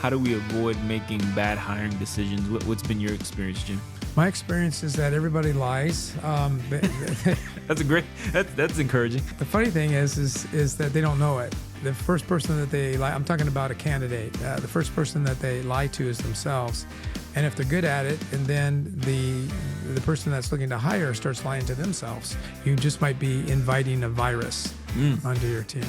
how do we avoid making bad hiring decisions? What's been your experience, Jim? My experience is that everybody lies. That's encouraging. The funny thing is that they don't know it. The first person that they lie, I'm talking about a candidate. The first person that they lie to is themselves. And if they're good at it, and then the person that's looking to hire starts lying to themselves, you just might be inviting a virus onto your team.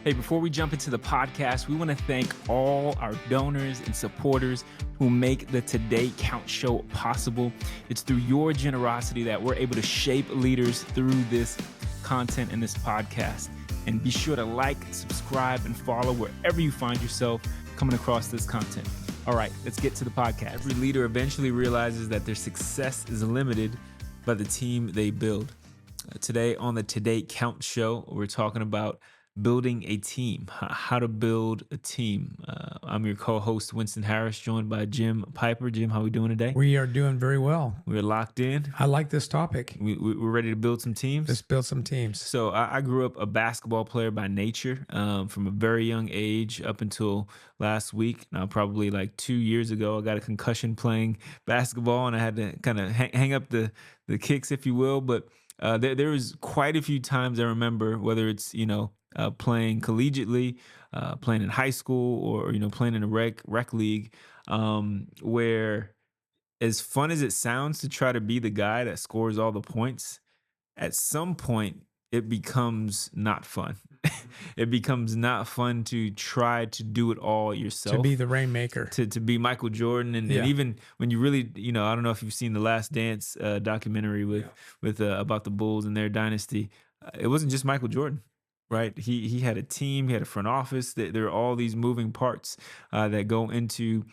Hey, before we jump into the podcast, we want to thank all our donors and supporters who make the Today Count show possible. It's through your generosity that we're able to shape leaders through this content and this podcast. And be sure to like, subscribe, and follow wherever you find yourself coming across this content. All right, let's get to the podcast. Every leader eventually realizes that their success is limited by the team they build. Today on the Today Count show, we're talking about building a team, how to build a team. I'm your co-host, Winston Harris, joined by Jim Piper. Jim, how are we doing today? We are doing very well. We're locked in. I like this topic. We're ready to build some teams. Let's build some teams. So I grew up a basketball player by nature from a very young age up until last week. Now, probably like 2 years ago, I got a concussion playing basketball, and I had to kind of hang up the kicks, if you will. But there was quite a few times I remember, whether it's, playing collegiately, playing in high school, or playing in a rec league, where, as fun as it sounds to try to be the guy that scores all the points, at some point it becomes not fun. It becomes not fun to try to do it all yourself. To be the rainmaker. To be Michael Jordan. And even when you really, I don't know if you've seen the Last Dance documentary with about the Bulls and their dynasty. It wasn't just Michael Jordan. Right. He had a team, he had a front office. There are all these moving parts that go into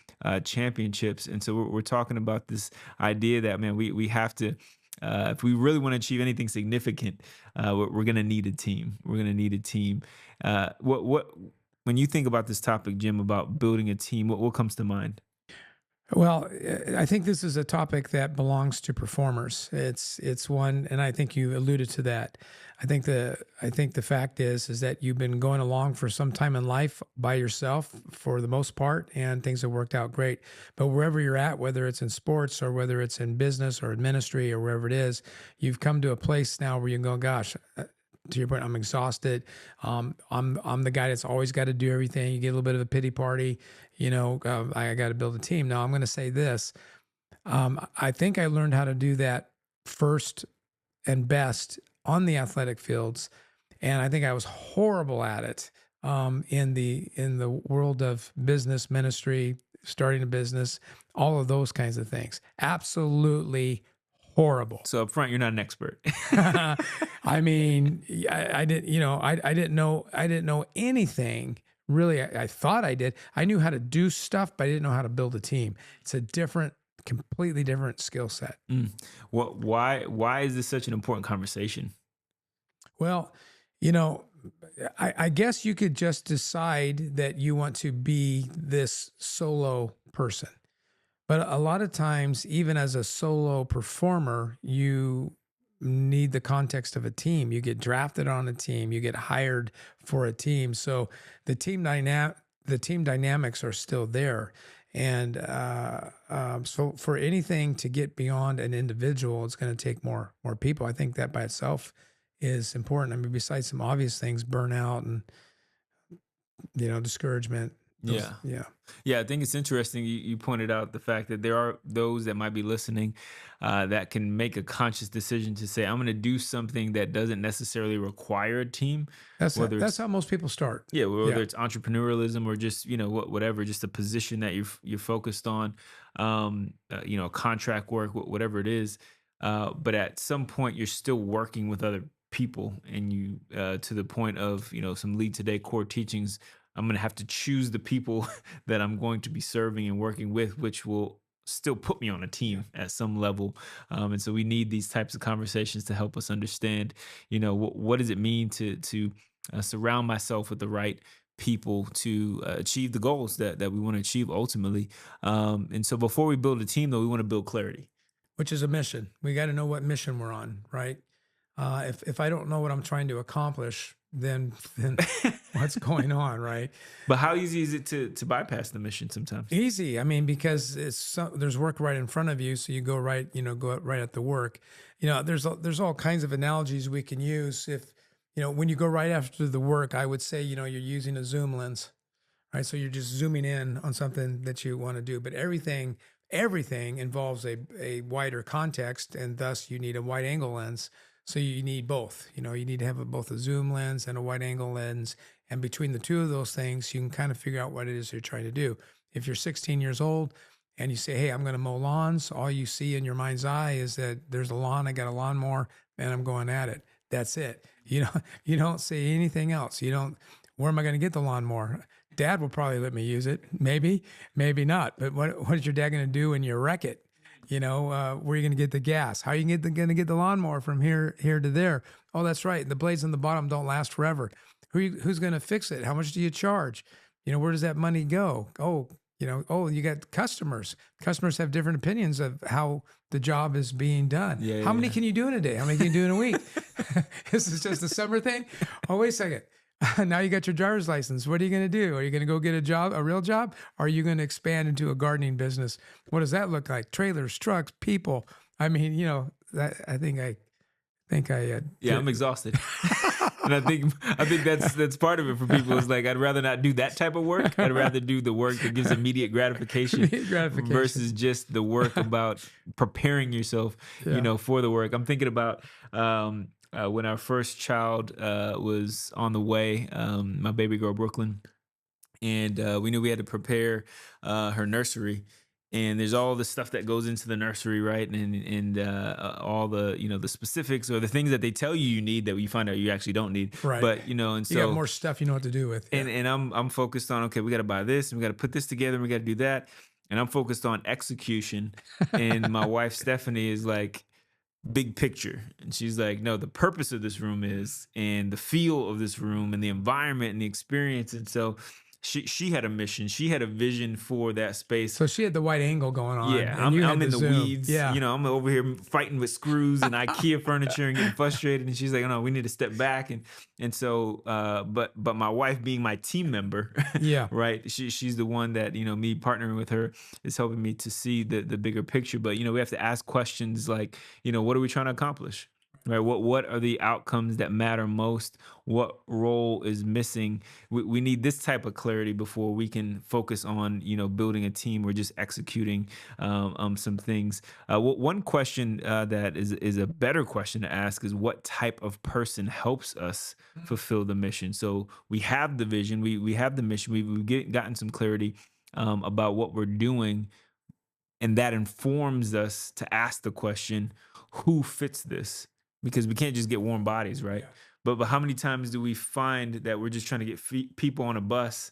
championships. And so we're talking about this idea that, man, we have to, if we really want to achieve anything significant, we're going to need a team. We're going to need a team. When you think about this topic, Jim, about building a team, what comes to mind? Well, I think this is a topic that belongs to performers. It's one, and I think you alluded to that. I think the fact is that you've been going along for some time in life by yourself for the most part, and things have worked out great. But wherever you're at, whether it's in sports or whether it's in business or ministry or wherever it is, you've come to a place now where you can go, gosh, to your point, I'm exhausted. I'm the guy that's always got to do everything. You get a little bit of a pity party. I got to build a team. Now I'm going to say this. I think I learned how to do that first and best on the athletic fields, and I think I was horrible at it in the world of business, ministry, starting a business, all of those kinds of things. Absolutely horrible. So up front, you're not an expert. I mean, I didn't know anything really. I thought I did. I knew how to do stuff, but I didn't know how to build a team. It's a completely different skill set. Why is this such an important conversation? Well, I guess you could just decide that you want to be this solo person. But a lot of times, even as a solo performer, you need the context of a team. You get drafted on a team. You get hired for a team. So the team dynamics are still there. And so for anything to get beyond an individual, it's going to take more people. I think that by itself is important. I mean, besides some obvious things, burnout and discouragement. Yeah. I think it's interesting. You pointed out the fact that there are those that might be listening that can make a conscious decision to say, I'm going to do something that doesn't necessarily require a team. That's how most people start. Yeah. Whether it's entrepreneurialism or just, whatever, just a position that you're focused on, contract work, whatever it is. But at some point you're still working with other people, and you, to the point of, some Lead Today core teachings, I'm going to have to choose the people that I'm going to be serving and working with, which will still put me on a team at some level. And so we need these types of conversations to help us understand, what does it mean to surround myself with the right people to achieve the goals that we want to achieve ultimately. And so before we build a team, though, we want to build clarity. Which is a mission. We got to know what mission we're on, right? If I don't know what I'm trying to accomplish, then what's going on, right? But how easy is it to bypass the mission sometimes? Easy. I mean, because there's work right in front of you, so you go right at the work. There's all kinds of analogies we can use. If when you go right after the work, I would say you're using a zoom lens, right? So you're just zooming in on something that you want to do, but everything involves a wider context, and thus you need a wide angle lens. So you need both. You need to have both a zoom lens and a wide angle lens. And between the two of those things, you can kind of figure out what it is you're trying to do. If you're 16 years old and you say, hey, I'm going to mow lawns, all you see in your mind's eye is that there's a lawn, I got a lawnmower, and I'm going at it. That's it. You don't say anything else. Where am I going to get the lawnmower? Dad will probably let me use it. Maybe not. But what is your dad going to do when you wreck it? Where are you going to get the gas? How are you going to get the lawnmower from here to there? Oh, that's right. The blades on the bottom don't last forever. Who's going to fix it? How much do you charge? Where does that money go? Oh, you got customers. Customers have different opinions of how the job is being done. Yeah, how many can you do in a day? How many can you do in a week? This is just a summer thing. Oh, wait a second. Now you got your driver's license. What are you going to do? Are you going to go get a real job? Or are you going to expand into a gardening business? What does that look like? Trailers, trucks, people. I mean, I think I'm exhausted. And I think that's part of it for people. Is like, I'd rather not do that type of work. I'd rather do the work that gives immediate gratification, versus just the work about preparing yourself, for the work. I'm thinking about when our first child was on the way, my baby girl Brooklyn, and we knew we had to prepare her nursery. And there's all the stuff that goes into the nursery, right? And all the the specifics or the things that they tell you need that you find out you actually don't need. Right. But and so you got more stuff you know what to do with. Yeah. And I'm focused on, okay, we got to buy this and we got to put this together and we got to do that. And I'm focused on execution. And my wife Stephanie is like, big picture. And she's like, no, the purpose of this room is, and the feel of this room and the environment and the experience. And so she had a mission. She had a vision for that space. So she had the wide angle going on. Yeah, I'm in the zoom. weeds. Yeah. I'm over here fighting with screws and IKEA furniture and getting frustrated. And she's like, no, we need to step back. And so, but my wife being my team member, yeah, right? She's the one that me partnering with her is helping me to see the bigger picture. But we have to ask questions like, what are we trying to accomplish? Right. What are the outcomes that matter most? What role is missing? We need this type of clarity before we can focus on, building a team or just executing some things. One question that is a better question to ask is, what type of person helps us fulfill the mission? So we have the vision, we have the mission, we've gotten some clarity about what we're doing, and that informs us to ask the question, who fits this? Because we can't just get warm bodies, right? Yeah. But how many times do we find that we're just trying to get people on a bus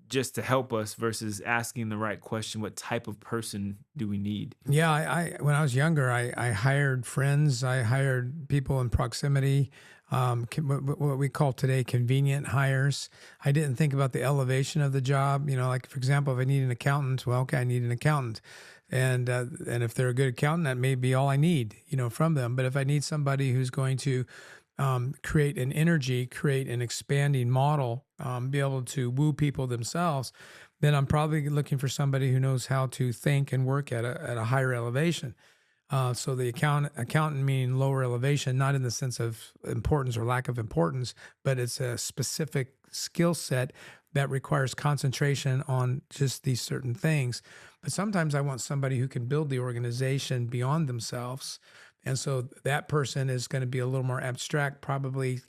just to help us versus asking the right question, what type of person do we need? Yeah, I when I was younger, I hired friends. I hired people in proximity, what we call today convenient hires. I didn't think about the elevation of the job. Like, for example, if I need an accountant, well, okay, I need an accountant. And if they're a good accountant, that may be all I need, from them. But if I need somebody who's going to create an energy, create an expanding model, be able to woo people themselves, then I'm probably looking for somebody who knows how to think and work at a higher elevation. So the accountant meaning lower elevation, not in the sense of importance or lack of importance, but it's a specific skill set that requires concentration on just these certain things. But sometimes I want somebody who can build the organization beyond themselves. And so that person is going to be a little more abstract, probably,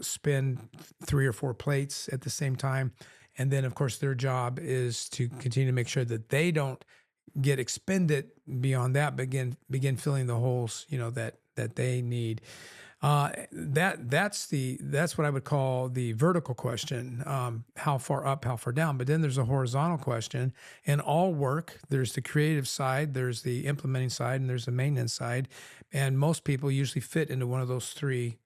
spin 3 or 4 plates at the same time. And then, of course, their job is to continue to make sure that they don't get expended beyond that, begin filling the holes, that they need. That's what I would call the vertical question. How far up, how far down? But then there's a horizontal question. In all work, there's the creative side, there's the implementing side, and there's the maintenance side. And most people usually fit into one of those 3,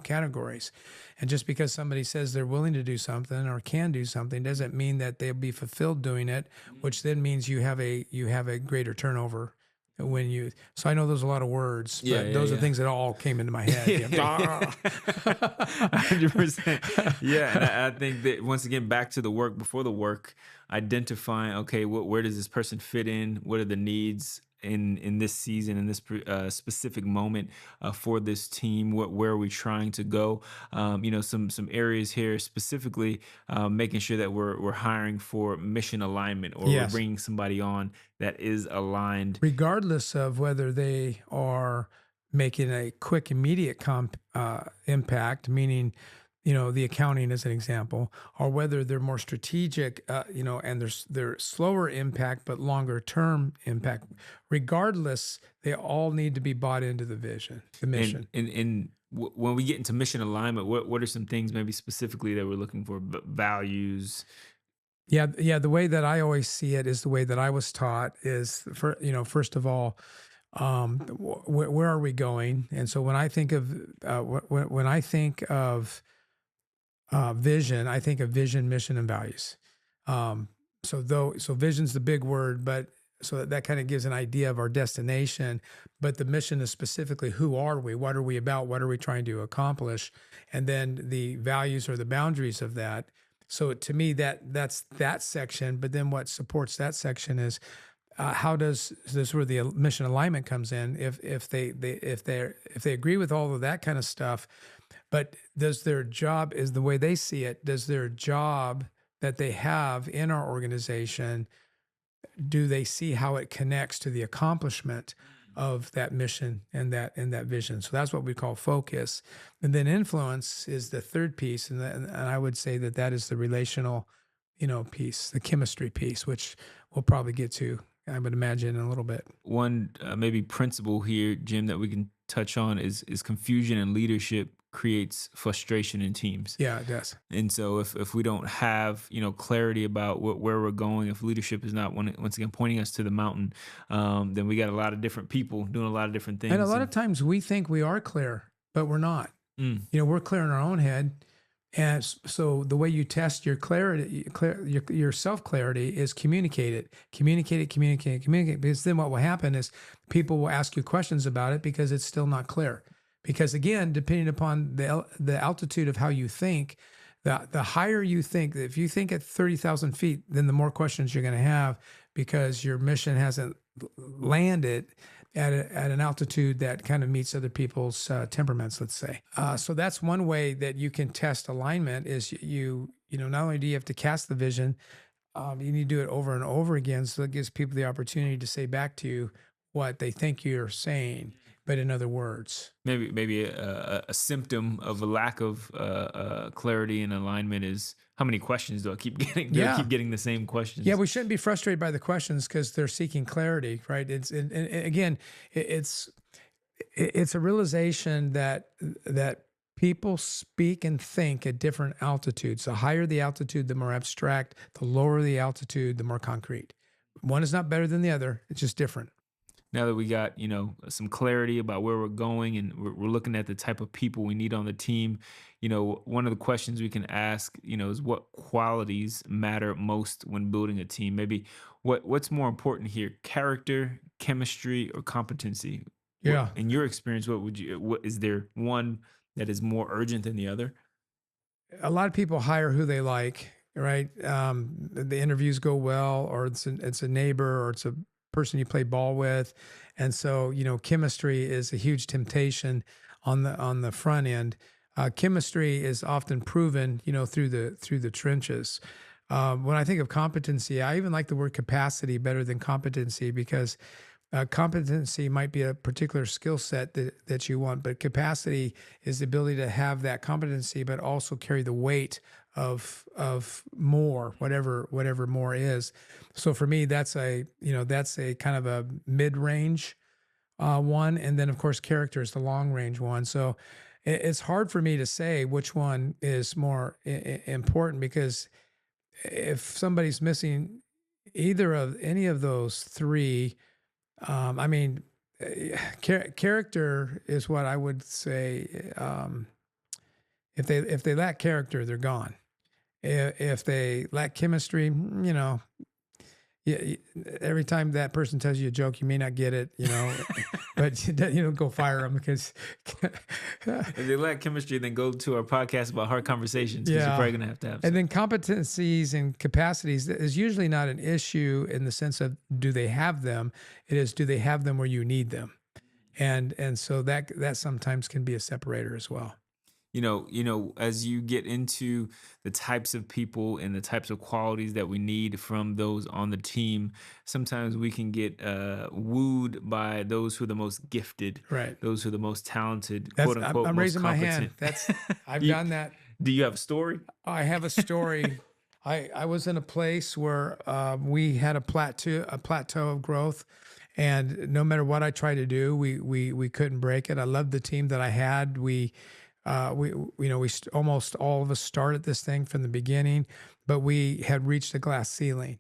categories. And just because somebody says they're willing to do something or can do something doesn't mean that they'll be fulfilled doing it, which then means you have a greater turnover So I know there's a lot of words, but those are things that all came into my head. Yeah. 100%. Yeah, and I think that once again, back to the work before the work, identifying, okay, where does this person fit in? What are the needs in this season, in this specific moment for this team? Where are we trying to go? Some areas here specifically, making sure that we're hiring for mission alignment, or we're Yes. bringing somebody on that is aligned. Regardless of whether they are making a quick, immediate impact, meaning, the accounting as an example, or whether they're more strategic, and they're slower impact but longer term impact. Regardless, they all need to be bought into the vision, the mission. And when we get into mission alignment, what are some things maybe specifically that we're looking for? Values. Yeah, yeah. The way that I always see it is the way that I was taught is, first of all, where are we going? And so when I think of when I think of vision, I think of vision, mission, and values. So vision's the big word, but so that kind of gives an idea of our destination. But the mission is specifically, who are we? What are we about? What are we trying to accomplish? And then the values or the boundaries of that. So to me, that's that section. But then what supports that section is how does this, where the mission alignment comes in? If they agree with all of that kind of stuff, but does their job, is the way they see it, does their job that they have in our organization, do they see how it connects to the accomplishment of that mission and that vision? So that's what we call focus. And then influence is the third piece, and I would say that is the relational, piece, the chemistry piece, which we'll probably get to, I would imagine, in a little bit. One maybe principle here, Jim, that we can touch on is confusion in leadership creates frustration in teams. Yeah, it does. And so if we don't have clarity about where we're going, if leadership is not once again pointing us to the mountain, then we got a lot of different people doing a lot of different things. And a lot of times we think we are clear, but we're not. We're clear in our own head. And so the way you test your clarity, your self-clarity, is communicate it. Because then what will happen is people will ask you questions about it because it's still not clear. Because again, depending upon the altitude of how you think, the higher you think, if you think at 30,000 feet, then the more questions you're going to have because your mission hasn't landed at an altitude that kind of meets other people's temperaments, let's say. So that's one way that you can test alignment is not only do you have to cast the vision, you need to do it over and over again. So it gives people the opportunity to say back to you what they think you're saying, but in other words. Maybe a symptom of a lack of clarity and alignment is, how many questions do I keep getting? Do I keep getting the same questions? Yeah, we shouldn't be frustrated by the questions because they're seeking clarity, right? It's a realization that people speak and think at different altitudes. The higher the altitude, the more abstract. The lower the altitude, the more concrete. One is not better than the other. It's just different. Now that we got, some clarity about where we're going, and we're looking at the type of people we need on the team, one of the questions we can ask, is what qualities matter most when building a team? Maybe what's more important here, character, chemistry, or competency? Yeah. In your experience, what is there one that is more urgent than the other? A lot of people hire who they like, right? The interviews go well, or it's a neighbor, or it's a person you play ball with. And so, chemistry is a huge temptation on the front end. Chemistry is often proven, through the trenches. When I think of competency, I even like the word capacity better than competency, because competency might be a particular skill set that you want, but capacity is the ability to have that competency, but also carry the weight of more, whatever more is. So for me, that's a kind of a mid-range one, and then of course character is the long-range one. So it's hard for me to say which one is more important, because if somebody's missing any of those three, character is what I would say. If they lack character, they're gone. If they lack chemistry, every time that person tells you a joke, you may not get it, but you don't go fire them because, If they lack chemistry, then go to our podcast about hard conversations, because you're yeah. probably going to have And some. then competencies and capacities is usually not an issue in the sense of do they have them? It is, do they have them where you need them? And so that sometimes can be a separator as well. As you get into the types of people and the types of qualities that we need from those on the team, sometimes we can get wooed by those who are the most gifted, Right. those who are the most talented, That's, quote unquote, I'm most raising my competent. hand. I've You- done that. Do you have a story? I have a story. I was in a place where we had a plateau of growth, and no matter what I tried to do, we couldn't break it. I loved the team that I had. Almost all of us started this thing from the beginning, but we had reached a glass ceiling.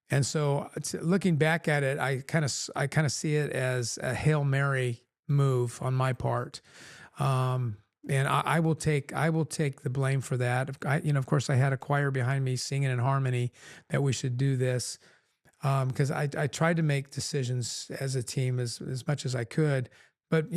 And so, looking back at it, I kind of see it as a Hail Mary move on my part. And I will take the blame for that. Of course, I had a choir behind me singing in harmony that we should do this, because I tried to make decisions as a team as much as I could. But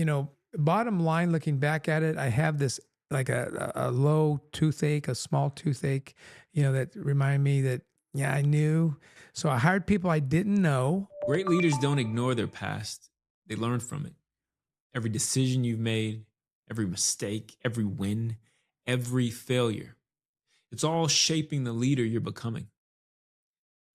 bottom line, looking back at it, I have this like a low toothache, a small toothache, that remind me that I knew. So I hired people I didn't know. Great leaders don't ignore their past. They learn from it. Every decision you've made, every mistake, every win, every failure, it's all shaping the leader you're becoming.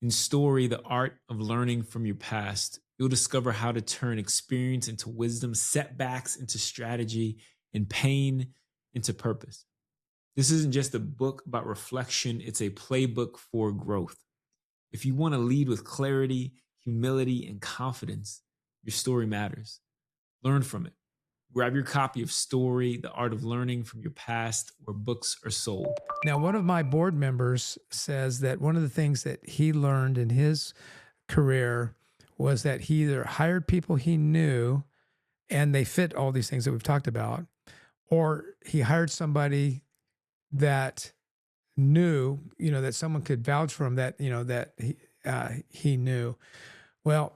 In Story, the art of learning from your past, you'll discover how to turn experience into wisdom, setbacks into strategy, and pain into purpose. This isn't just a book about reflection, it's a playbook for growth. If you want to lead with clarity, humility, and confidence, your story matters. Learn from it. Grab your copy of Story, the art of learning from your past, where books are sold. Now, one of my board members says that one of the things that he learned in his career was that he either hired people he knew and they fit all these things that we've talked about, or he hired somebody that knew, that someone could vouch for him, that, that he knew. Well,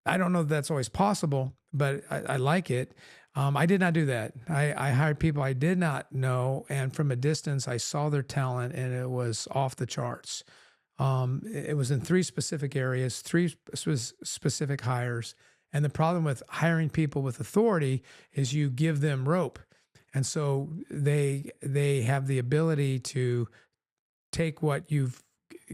I don't know if that's always possible, but I like it. I did not do that. I hired people I did not know, and from a distance, I saw their talent, and it was off the charts. It was in three specific areas, three specific hires. And the problem with hiring people with authority is you give them rope. And so they have the ability to take what you've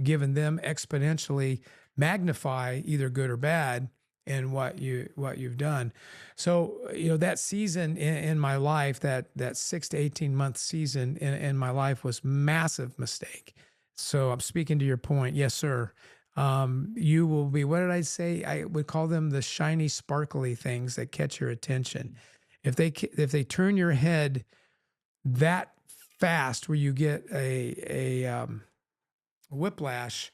given them, exponentially magnify either good or bad in what you've done. So, that season in my life, that 6 to 18 month season in my life was massive mistake. So I'm speaking to your point. Yes, sir. You will be, what did I say? I would call them the shiny, sparkly things that catch your attention. If they turn your head that fast where you get a whiplash,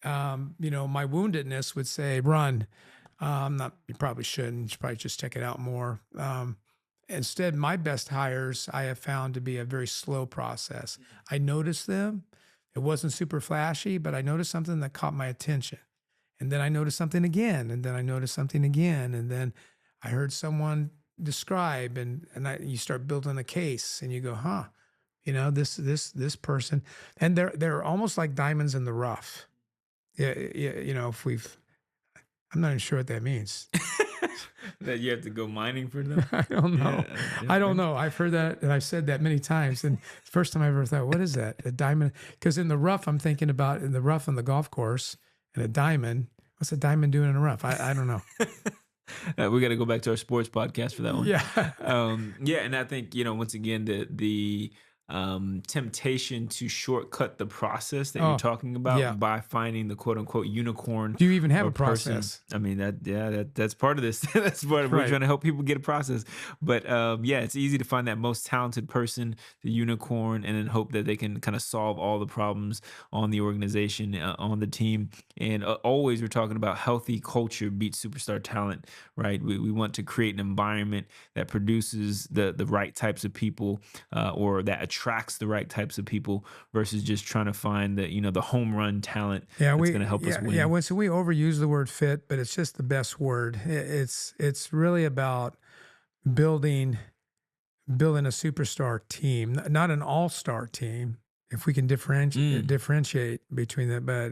my woundedness would say, run. You probably shouldn't. You should probably just check it out more. Instead, my best hires I have found to be a very slow process. I noticed them. It wasn't super flashy, but I noticed something that caught my attention. And then I noticed something again, and then I noticed something again, and then I heard someone describe, and you start building a case, and you go, huh, this person, and they're almost like diamonds in the rough. Yeah, I'm not even sure what that means. That you have to go mining for them? I don't know. Yeah, I don't know. I've heard that, and I've said that many times. And the first time I ever thought, what is that? A diamond? Because in the rough, I'm thinking about in the rough on the golf course, and a diamond. What's a diamond doing in a rough? I don't know. We got to go back to our sports podcast for that one. Yeah. And I think, once again, the temptation to shortcut the process that you're talking about by finding the quote unquote unicorn. Do you even have a person. process? I mean, that's part of this. That's part of, we're trying to help people get a process. But it's easy to find that most talented person, the unicorn, and then hope that they can kind of solve all the problems on the organization, on the team. And always we're talking about healthy culture beats superstar talent, right? We want to create an environment that produces the right types of people, or that attract attracts the right types of people versus just trying to find the home run talent Yeah, that's going to help us yeah. win. So we overuse the word fit, but it's just the best word. It's really about building building a superstar team, not an all-star team. If we can Mm. differentiate between that, but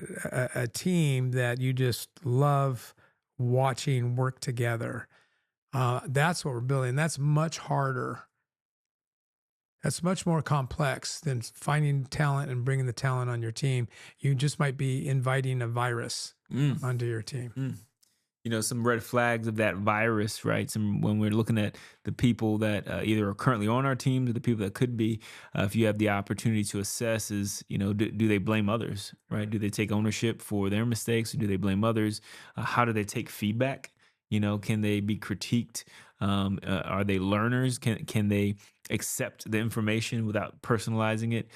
a team that you just love watching work together. That's what we're building. That's much harder. That's much more complex than finding talent and bringing the talent on your team. You just might be inviting a virus Mm. onto your team. Mm. Some red flags of that virus, right? Some when we're looking at the people that either are currently on our teams or the people that could be, if you have the opportunity to assess, is do they blame others, right? Do they take ownership for their mistakes, or do they blame others? How do they take feedback? Can they be critiqued? Are they learners? Can they accept the information without personalizing it?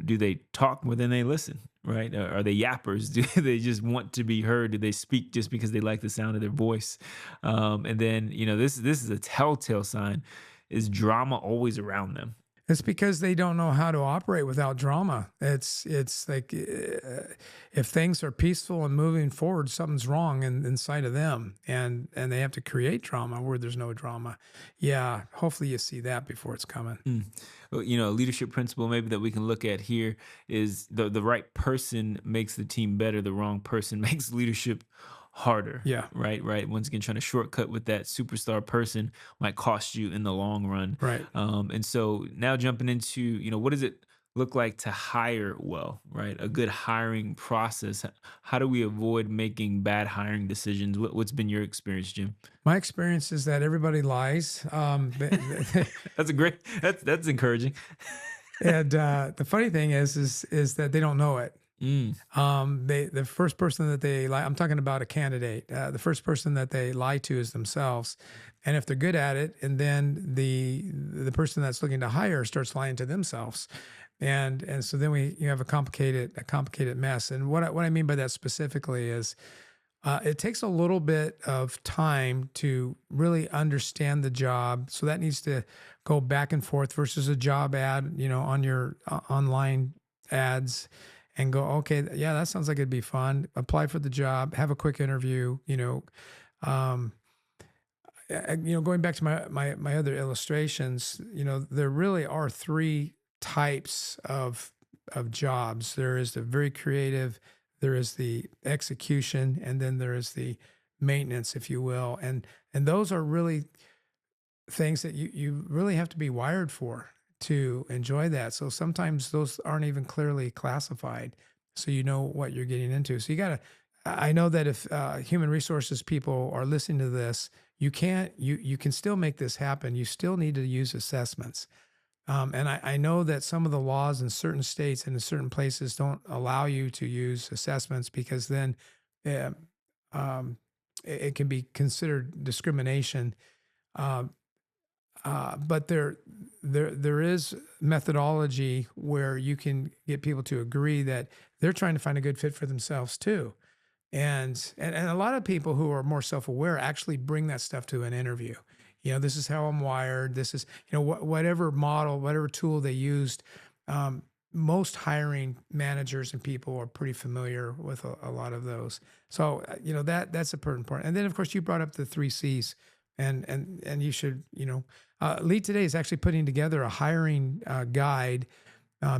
Do they talk more than they listen? Right? Are they yappers? Do they just want to be heard? Do they speak just because they like the sound of their voice? And then this is a telltale sign: is drama always around them? It's because they don't know how to operate without drama. It's like if things are peaceful and moving forward, something's wrong inside of them, and they have to create drama where there's no drama. Yeah, hopefully you see that before it's coming. Mm. Well, a leadership principle maybe that we can look at here is the right person makes the team better. The wrong person makes leadership harder. Yeah, Right. Right. Once again, trying to shortcut with that superstar person might cost you in the long run. right. And so now jumping into, what does it look like to hire well, right? A good hiring process. How do we avoid making bad hiring decisions? What's been your experience, Jim? My experience is that everybody lies. That's a great, that's encouraging. And the funny thing is that they don't know it. Mm. The first person that they lie, I'm talking about a candidate. The first person that they lie to is themselves, and if they're good at it, and then the person that's looking to hire starts lying to themselves, and so then you have a complicated mess. And what I mean by that specifically is. It takes a little bit of time to really understand the job. So that needs to go back and forth versus a job ad, on your online ads and go, okay, yeah, that sounds like it'd be fun. Apply for the job, have a quick interview, um, going back to my other illustrations, there really are three types of jobs. There is the very creative, there is the execution, and then there is the maintenance, if you will. And those are really things that you really have to be wired for to enjoy that. So sometimes those aren't even clearly classified, so you know what you're getting into. So you got to. I know that if human resources people are listening to this, you can still make this happen. You still need to use assessments. And I know that some of the laws in certain states and in certain places don't allow you to use assessments because then uh, it can be considered discrimination. Um, but there is methodology where you can get people to agree that they're trying to find a good fit for themselves too. And a lot of people who are more self-aware actually bring that stuff to an interview. This is how I'm wired. This is, whatever model, whatever tool they used. Most hiring managers and people are pretty familiar with a lot of those. So, that's a important part. And then, of course, you brought up the 3 C's, and you should, Lead Today is actually putting together a hiring guide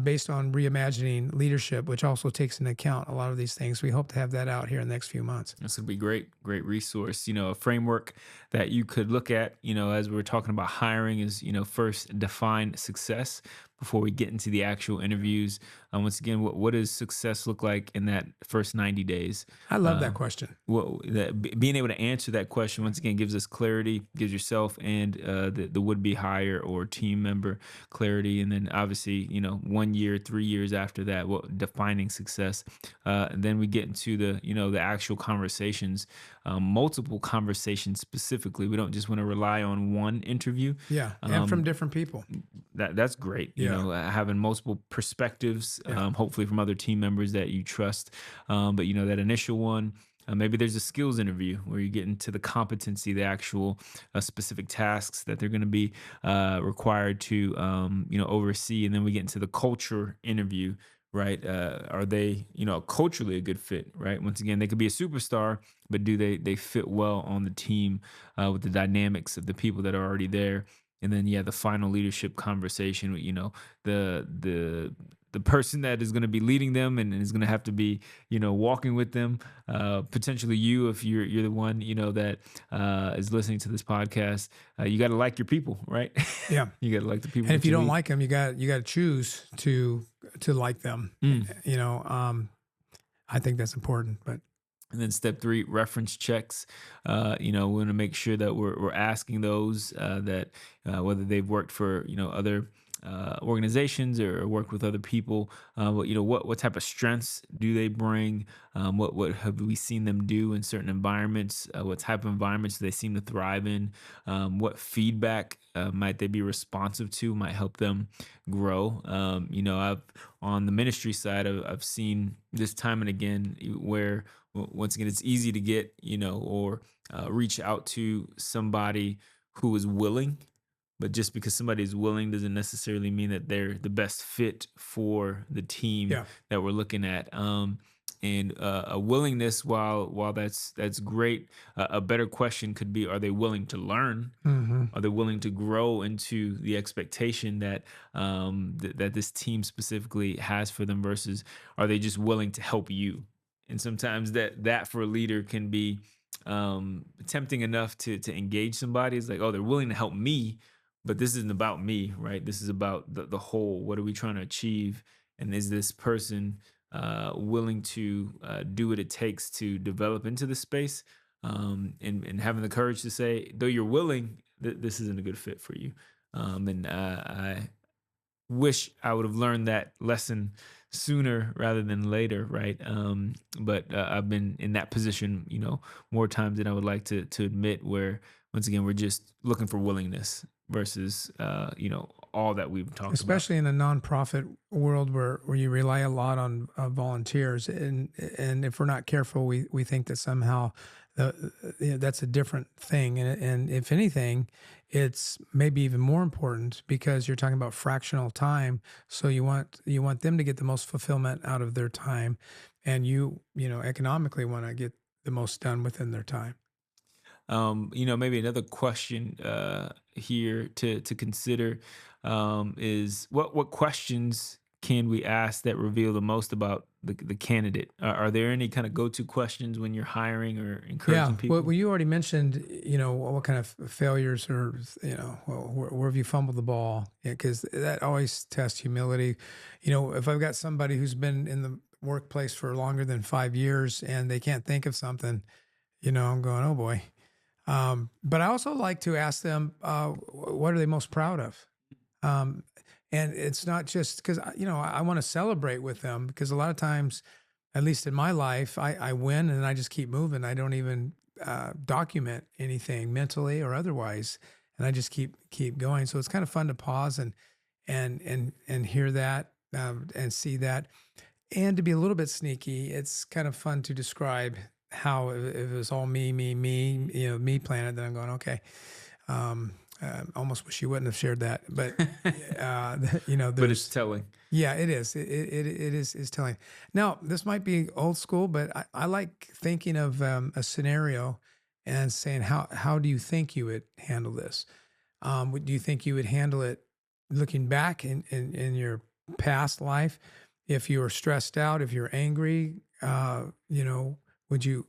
based on reimagining leadership, which also takes into account a lot of these things. We hope to have that out here in the next few months. This would be great resource. A framework that you could look at, as we're talking about hiring is, first define success before we get into the actual interviews. Once again, what does success look like in that first 90 days? I love that question. Being able to answer that question, once again, gives us clarity, gives yourself and the would-be hire or team member clarity. And then obviously, 1 year, 3 years after that, defining success. And then we get into the actual conversations, multiple conversations specifically. We don't just want to rely on one interview. Yeah, and from different people. That's great. Having multiple perspectives, hopefully from other team members that you trust. But that initial one, Maybe there's a skills interview where you get into the competency, the actual specific tasks that they're going to be required to, oversee. And then we get into the culture interview, right? Are they, culturally a good fit, right? Once again, they could be a superstar, but do they fit well on the team with the dynamics of the people that are already there? And then, yeah, the final leadership conversation, the the person that is going to be leading them and is going to have to be, walking with them, potentially you, if you're the one, that is listening to this podcast. You got to like your people, right? Yeah. You got to like the people And if that you you don't lead. like them, you got to choose to like them. Mm. You know, I think that's important. But And then step three, reference checks. We want to make sure that we're asking those that whether they've worked for other organizations or worked with other people. What type of strengths do they bring? What have we seen them do in certain environments? What type of environments do they seem to thrive in? What feedback might they be responsive to? Might help them grow. I've on the ministry side, I've seen this time and again where once again, it's easy to get, or reach out to somebody who is willing, but just because somebody is willing doesn't necessarily mean that they're the best fit for the team yeah, that we're looking at. And a willingness, while that's great, a better question could be: are they willing to learn? hmm Are they willing to grow into the expectation that that this team specifically has for them? Versus, are they just willing to help you? And sometimes that for a leader can be tempting enough to engage somebody. It's like, oh, they're willing to help me, but this isn't about me, right? This is about the whole. What are we trying to achieve? And is this person willing to do what it takes to develop into the space? And having the courage to say, though you're willing, this isn't a good fit for you. And I wish I would have learned that lesson sooner rather than later, right? But I've been in that position, more times than I would like to admit, where once again we're just looking for willingness versus, all that we've talked about. especially in a nonprofit world where you rely a lot on volunteers, and if we're not careful, we think that somehow that's a different thing, and if anything, it's maybe even more important because you're talking about fractional time. So you want them to get the most fulfillment out of their time, and economically want to get the most done within their time. Maybe another question here to consider is what questions can we ask that reveal the most about the candidate? Are there any kind of go-to questions when you're hiring or Yeah. encouraging Well, people? you already mentioned, what kind of failures or, where have you fumbled the ball? Yeah, because that always tests humility. If I've got somebody who's been in the workplace for longer than 5 years and they can't think of something, I'm going, oh boy. But I also like to ask them, what are they most proud of? Um, and it's not just because, I want to celebrate with them because a lot of times, at least in my life, I win and I just keep moving. I don't even document anything mentally or otherwise, and I just keep going. So it's kind of fun to pause and hear that and see that, and to be a little bit sneaky. It's kind of fun to describe how if it was all me, me planet. Then I'm going, okay. Almost wish you wouldn't have shared that, but But it's there's telling. yeah, it is. It is telling. Now, this might be old school, but I like thinking of a scenario and saying, how do you think you would handle this? Do you think you would handle it looking back in your past life? If you were stressed out, if you're angry, would you,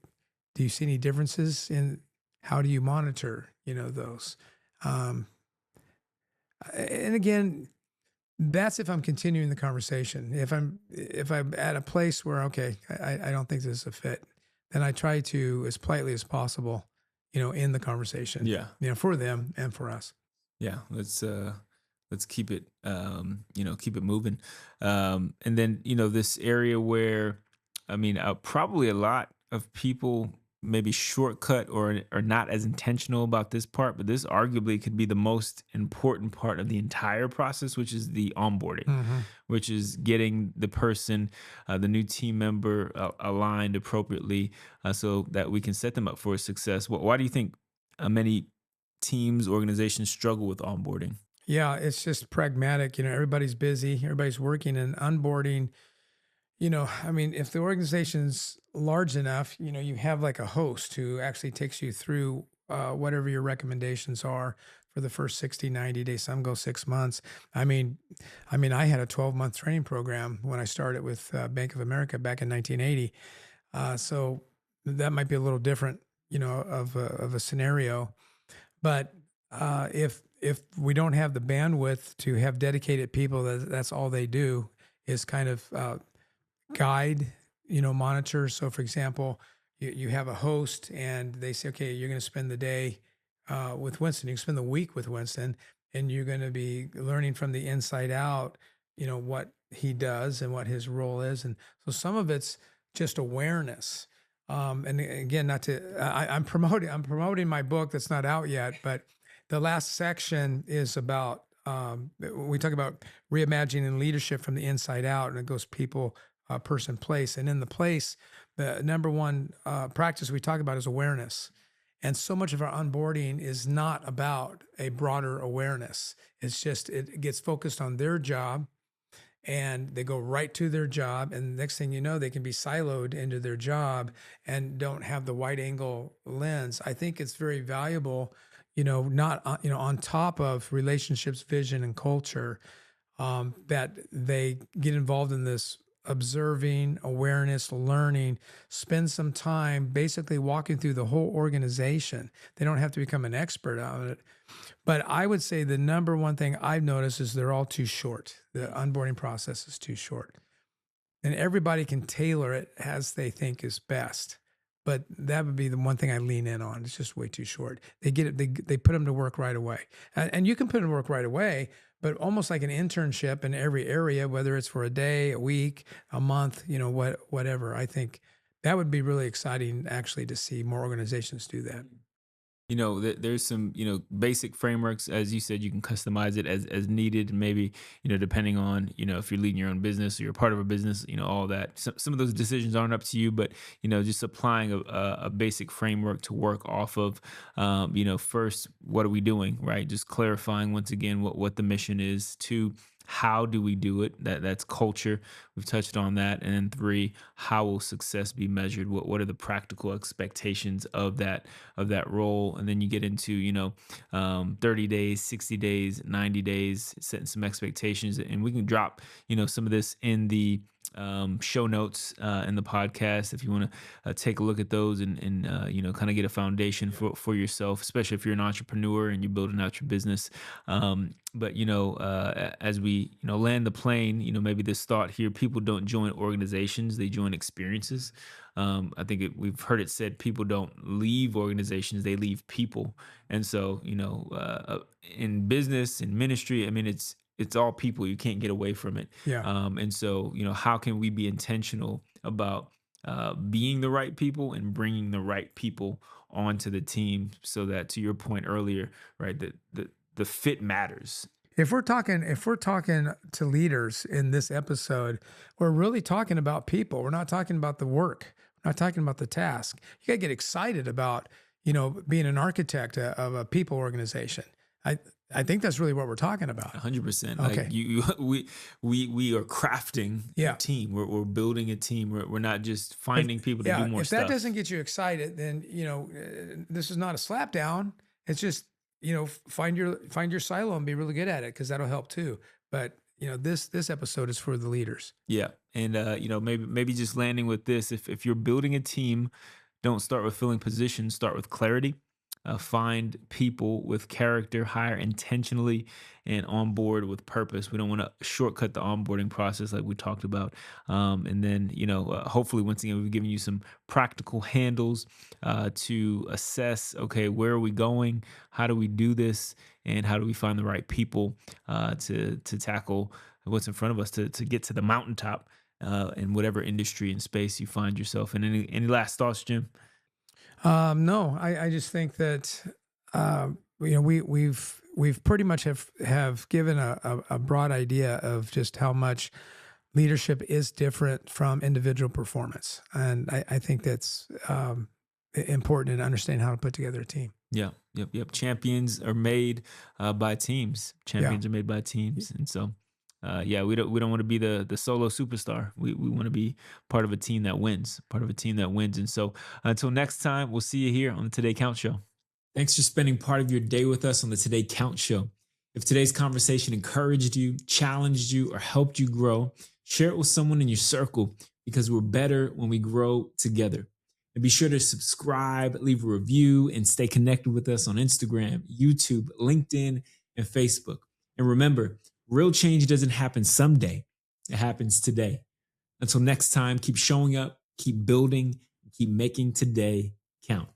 do you see any differences in how do you monitor, those? Um, and again, that's if I'm continuing the conversation. If I'm at a place where okay, I don't think this is a fit, then I try to as politely as possible, end the conversation. Yeah. For them and for us. Yeah, let's keep it keep it moving. And then this area where, I mean, probably a lot of people maybe shortcut or not as intentional about this part, but this arguably could be the most important part of the entire process, which is the onboarding, Hmm. which is getting the person, the new team member, aligned appropriately, so that we can set them up for success. Why do you think many teams, organizations struggle with onboarding? Yeah, it's just pragmatic. Everybody's busy, everybody's working, and onboarding. I mean, if the organization's large enough, you have like a host who actually takes you through whatever your recommendations are for the first 60, 90 days. Some go 6 months. I mean, I had a 12-month training program when I started with Bank of America back in 1980. So that might be a little different, of a scenario. But if we don't have the bandwidth to have dedicated people, that's all they do is kind of guide, monitor. So, for example, you have a host and they say, okay, you're going to spend the day with Winston. You can spend the week with Winston, and you're going to be learning from the inside out, what he does and what his role is. And so some of it's just awareness. And again, not to, I'm promoting my book that's not out yet, but the last section is about, we talk about reimagining leadership from the inside out, and it goes people, person, place. And in the place, the number one practice we talk about is awareness. And so much of our onboarding is not about a broader awareness. It's just, it gets focused on their job, and they go right to their job. And next thing you know, they can be siloed into their job and don't have the wide angle lens. I think it's very valuable, not, on top of relationships, vision, and culture, that they get involved in this observing, awareness, learning, spend some time basically walking through the whole organization. They don't have to become an expert on it. But I would say the number one thing I've noticed is they're all too short. The onboarding process is too short. And everybody can tailor it as they think is best. But that would be the one thing I lean in on. It's just way too short. They get it. They put them to work right away, and you can put them to work right away. But almost like an internship in every area, whether it's for a day, a week, a month, whatever. I think that would be really exciting, actually, to see more organizations do that. There's some, basic frameworks. As you said, you can customize it as needed. Maybe, depending on, if you're leading your own business or you're part of a business, all that. Some of those decisions aren't up to you, but, just applying a basic framework to work off of. First, what are we doing, right? Just clarifying once again what the mission is. Two, how do we do it? That's culture. We've touched on that. And then three, how will success be measured? What are the practical expectations of that role? And then you get into 30 days, 60 days, 90 days, setting some expectations. And we can drop some of this in the show notes in the podcast if you want to take a look at those and kind of get a foundation for yourself, especially if you're an entrepreneur and you're building out your business. But as we land the plane, maybe this thought here: people don't join organizations, they join experiences. I think we've heard it said, people don't leave organizations, they leave people. And so in business, in ministry, I mean, it's all people. You can't get away from it. Yeah. And so, how can we be intentional about being the right people and bringing the right people onto the team, so that, to your point earlier, right, the fit matters. If we're talking to leaders in this episode, we're really talking about people. We're not talking about the work. We're not talking about the task. You got to get excited about, being an architect of a people organization. I think that's really what we're talking about. 100%. Okay. Like we are crafting Yeah. a team. We're building a team. We're not just finding people to Yeah, do more if stuff. that doesn't get you excited, then this is not a slap down. It's just find your silo and be really good at it, because that'll help too. But this episode is for the leaders. Yeah. And maybe just landing with this: if you're building a team, don't start with filling positions, start with clarity. Find people with character, hire intentionally, and onboard with purpose. We don't want to shortcut the onboarding process like we talked about. And then, hopefully, once again, we've given you some practical handles to assess, okay, where are we going? How do we do this? And how do we find the right people to tackle what's in front of us, to get to the mountaintop in whatever industry and space you find yourself in. Any last thoughts, Jim? No, I just think that we've pretty much have given a broad idea of just how much leadership is different from individual performance, and I think that's important in understanding how to put together a team. Yeah, yep. Champions are made by teams. Yeah. Champions are made by teams, and so yeah, we don't want to be the solo superstar. We want to be part of a team that wins, part of a team that wins. And so until next time, we'll see you here on the Today Count Show. Thanks for spending part of your day with us on the Today Count Show. If today's conversation encouraged you, challenged you, or helped you grow, share it with someone in your circle, because we're better when we grow together. And be sure to subscribe, leave a review, and stay connected with us on Instagram, YouTube, LinkedIn, and Facebook. And remember, real change doesn't happen someday. It happens today. Until next time, keep showing up, keep building, keep making today count.